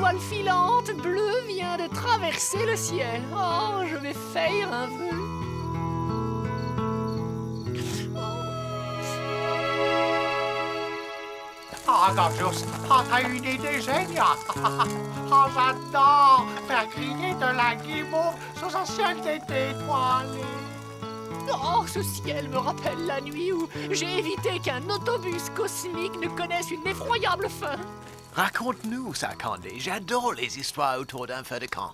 étoile filante bleue vient de traverser le ciel. Oh, je vais faire un vœu. Ah, Gorgeous, t'as une idée géniale. Oh, j'adore faire griller de la guimauve sous un ciel d'été étoilé. Oh, ce ciel me rappelle la nuit où j'ai évité qu'un autobus cosmique ne connaisse une effroyable fin. Raconte-nous ça, Candy. J'adore les histoires autour d'un feu de camp.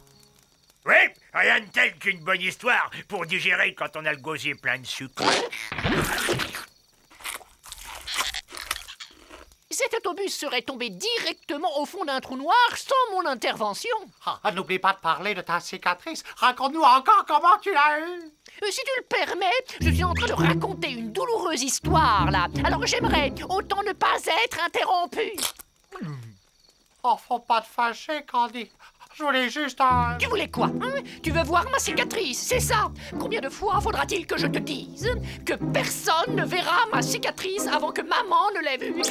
Oui, rien de tel qu'une bonne histoire pour digérer quand on a le gosier plein de sucre. Cet autobus serait tombé directement au fond d'un trou noir sans mon intervention. Ah, n'oublie pas de parler de ta cicatrice. Raconte-nous encore comment tu l'as eue. Si tu le permets, je suis en train de raconter une douloureuse histoire, là. Alors j'aimerais autant ne pas être interrompu. Oh, faut pas te fâcher, Candy. Je voulais juste un... Tu voulais quoi, hein? Tu veux voir ma cicatrice, c'est ça? Combien de fois faudra-t-il que je te dise que personne ne verra ma cicatrice avant que maman ne l'ait vue?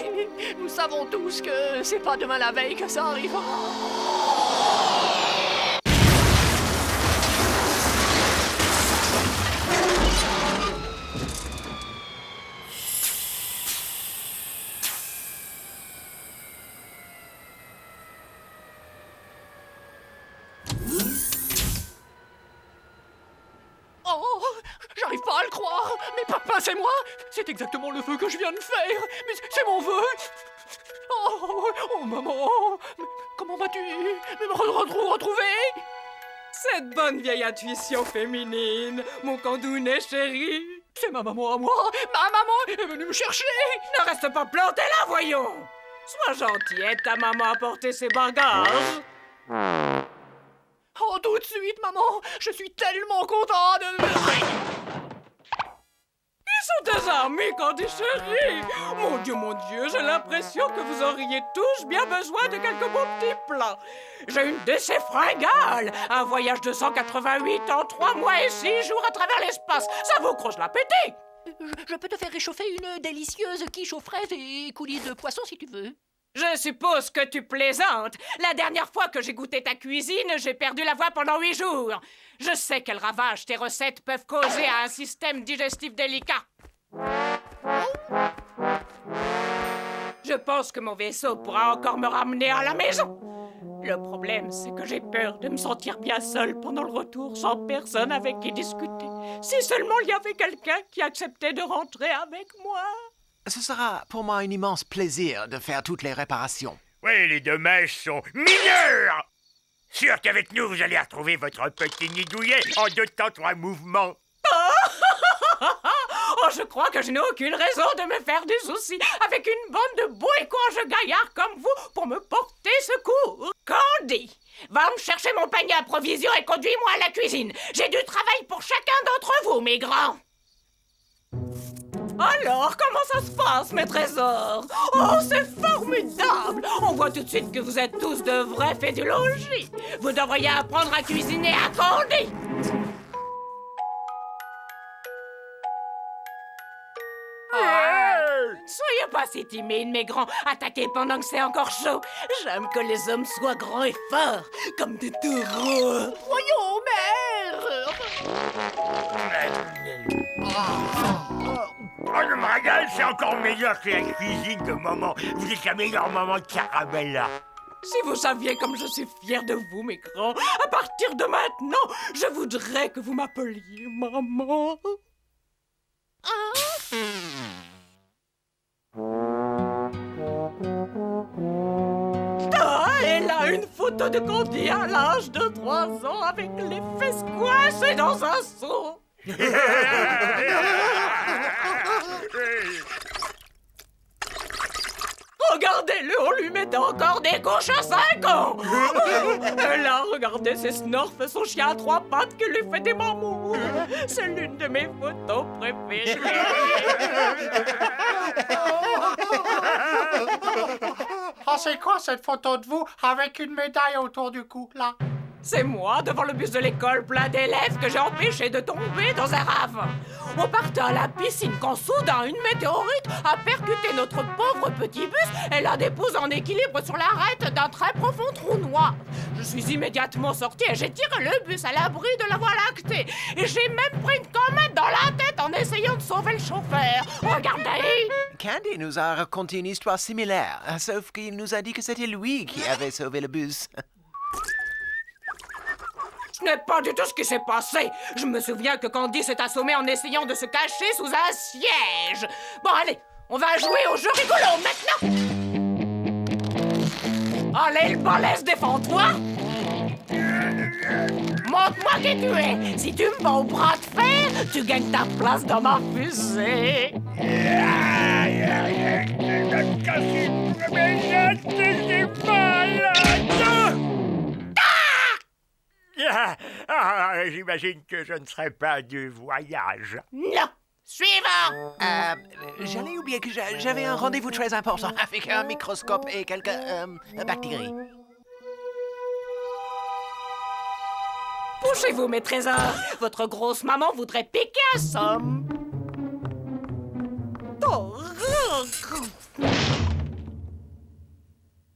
Nous savons tous que c'est pas demain la veille que ça arrivera. Oh, j'arrive pas à le croire. Mais papa, c'est moi. C'est exactement le vœu que je viens de faire. Mais c'est mon vœu. Oh, maman. Mais comment vas-tu me retrouver? Cette bonne vieille intuition féminine, mon candounet chéri. C'est ma maman à moi. Ma maman est venue me chercher. Ne reste pas planté là, voyons. Sois gentil, aide ta maman à porter ses bagages. Oh, tout de suite, maman. Je suis tellement content de... Ils sont tes amis, Candy chéri. Mon Dieu, j'ai l'impression que vous auriez tous bien besoin de quelques bons petits plats. J'ai une décès fringale, un voyage de 188 en 3 mois et 6 jours à travers l'espace. Ça vous croche l'appétit. Je peux te faire réchauffer une délicieuse quiche aux fraises et coulis de poisson si tu veux. Je suppose que tu plaisantes. La dernière fois que j'ai goûté ta cuisine, j'ai perdu la voix pendant 8 jours. Je sais quel ravage tes recettes peuvent causer à un système digestif délicat. Je pense que mon vaisseau pourra encore me ramener à la maison. Le problème, c'est que j'ai peur de me sentir bien seule pendant le retour, sans personne avec qui discuter. Si seulement il y avait quelqu'un qui acceptait de rentrer avec moi. Ce sera pour moi un immense plaisir de faire toutes les réparations. Oui, les dommages sont mineurs. Sûr qu'avec nous, vous allez retrouver votre petit nid douillet en 2 temps 3 mouvements. Oh, je crois que je n'ai aucune raison de me faire du souci avec une bande de beaux et courageux gaillards comme vous pour me porter secours. Candy, va me chercher mon panier à provisions et conduis-moi à la cuisine. J'ai du travail pour chacun d'entre vous, mes grands. Alors, comment ça se passe, mes trésors? Oh, c'est formidable! On voit tout de suite que vous êtes tous de vrais fédulogis. Vous devriez apprendre à cuisiner à Candy. Soyez pas si timides, mes grands. Attaquez pendant que c'est encore chaud. J'aime que les hommes soient grands et forts, comme des taureaux. Voyons, mère. Oh, le mariage, c'est encore meilleur que la cuisine de maman. Vous êtes la meilleure maman de Caramella. Si vous saviez comme je suis fière de vous, mes grands, à partir de maintenant, je voudrais que vous m'appeliez maman. Ah, et là, une photo de Candy à l'âge de 3 ans avec les fesses coincées dans un seau. Regardez-le, on lui met encore des couches à 5 ans. Et là, regardez ses snorfs et son chien à 3 pattes qui lui fait des mamours. C'est l'une de mes photos préférées. Oh, c'est quoi cette photo de vous avec une médaille autour du cou, là? C'est moi, devant le bus de l'école plein d'élèves, que j'ai empêché de tomber dans un ravin. On partait à la piscine quand soudain une météorite a percuté notre pauvre petit bus et l'a déposé en équilibre sur l'arête d'un très profond trou noir. Je suis immédiatement sortie et j'ai tiré le bus à l'abri de la voie lactée. Et j'ai même pris une comète dans la tête en essayant de sauver le chauffeur. Regardez! Candy nous a raconté une histoire similaire, sauf qu'il nous a dit que c'était lui qui avait sauvé le bus. Ce n'est pas du tout ce qui s'est passé. Je me souviens que Candy s'est assommée en essayant de se cacher sous un siège. Bon, allez, on va jouer au jeu rigolo maintenant. Allez, le balèze, défends-toi. Montre-moi qui tu es. Si tu me bats au bras de fer, tu gagnes ta place dans ma fusée. J'imagine que je ne serai pas du voyage. Non. Suivant. J'allais oublier que j'avais un rendez-vous très important avec un microscope et quelques bactéries. Couchez-vous, mes trésors. Votre grosse maman voudrait piquer un somme.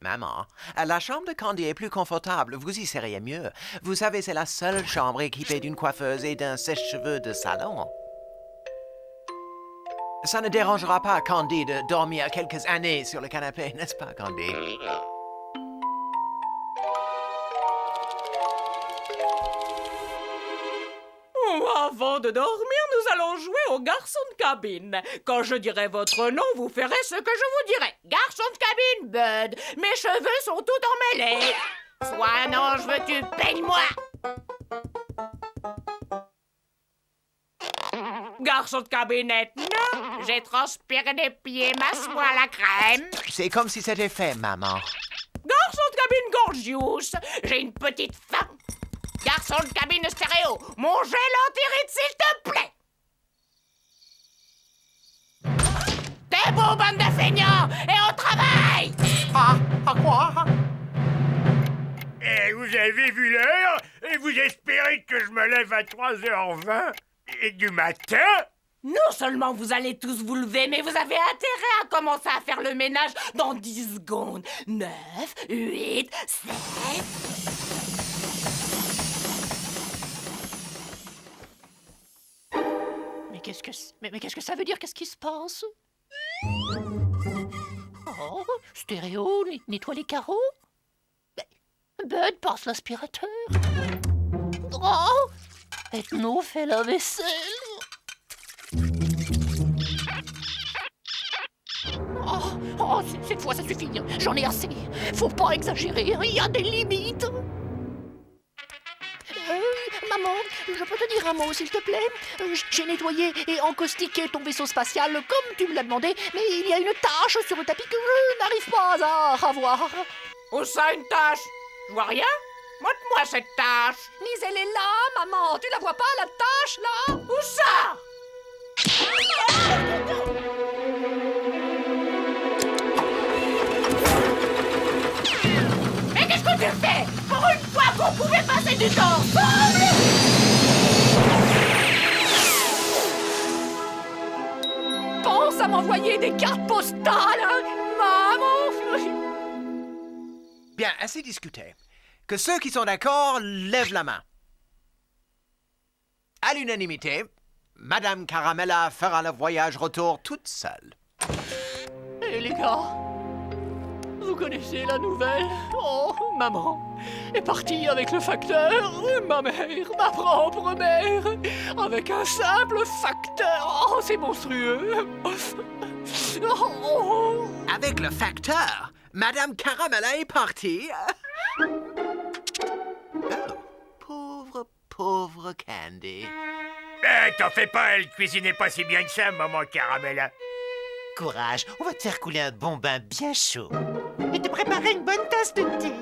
Maman, la chambre de Candy est plus confortable, vous y seriez mieux. Vous savez, c'est la seule chambre équipée d'une coiffeuse et d'un sèche-cheveux de salon. Ça ne dérangera pas Candy de dormir quelques années sur le canapé, n'est-ce pas, Candy? Avant de dormir, nous allons jouer au garçon de cabine. Quand je dirai votre nom, vous ferez ce que je vous dirai. Garçon de cabine, Bud. Mes cheveux sont tout emmêlés. Sois un ange, veux-tu, peigne-moi. Garçon de cabinette, non. J'ai transpiré des pieds, m'assois à la crème. C'est comme si c'était fait, maman. Garçon de cabine gorgeous, j'ai une petite faim. Garçon de cabine stéréo, mon gel anti-ride, s'il te plaît. T'es beau, bande de feignants, et au travail. À quoi? Et vous avez vu l'heure? Et vous espérez que je me lève à 3h20 et du matin? Non seulement vous allez tous vous lever, mais vous avez intérêt à commencer à faire le ménage dans 10 secondes. 9, 8, 7... Mais qu'est-ce que ça veut dire? Qu'est-ce qui se passe? Oh, stéréo, nettoie les carreaux. Bud passe l'aspirateur. Oh, Ethno fait la vaisselle. Oh, cette fois ça suffit. J'en ai assez. Faut pas exagérer, il y a des limites. Maman, je peux te dire un mot, s'il te plaît? J'ai nettoyé et encostiqué ton vaisseau spatial comme tu me l'as demandé, mais il y a une tache sur le tapis que je n'arrive pas à revoir. Où ça, une tache? Je vois rien. Montre-moi cette tache. Mais elle est là, maman. Tu la vois pas, la tache, là? Où ça? Mais qu'est-ce que tu fais? Pour une fois qu'on pouvait passer du temps ensemble! Pense à m'envoyer des cartes postales, hein, maman. Bien, assez discuté. Que ceux qui sont d'accord lèvent la main. À l'unanimité, Madame Caramella fera le voyage retour toute seule. Et les gars, vous connaissez la nouvelle? Oh, maman est partie avec le facteur, ma mère, ma propre mère, avec un simple facteur. Oh, c'est monstrueux. Oh. Avec le facteur, Madame Caramella est partie. Oh, pauvre Candy. T'en fais pas, elle cuisinait pas si bien que ça, maman Caramella. Courage, on va te faire couler un bon bain bien chaud. Et te préparer une bonne tasse de thé.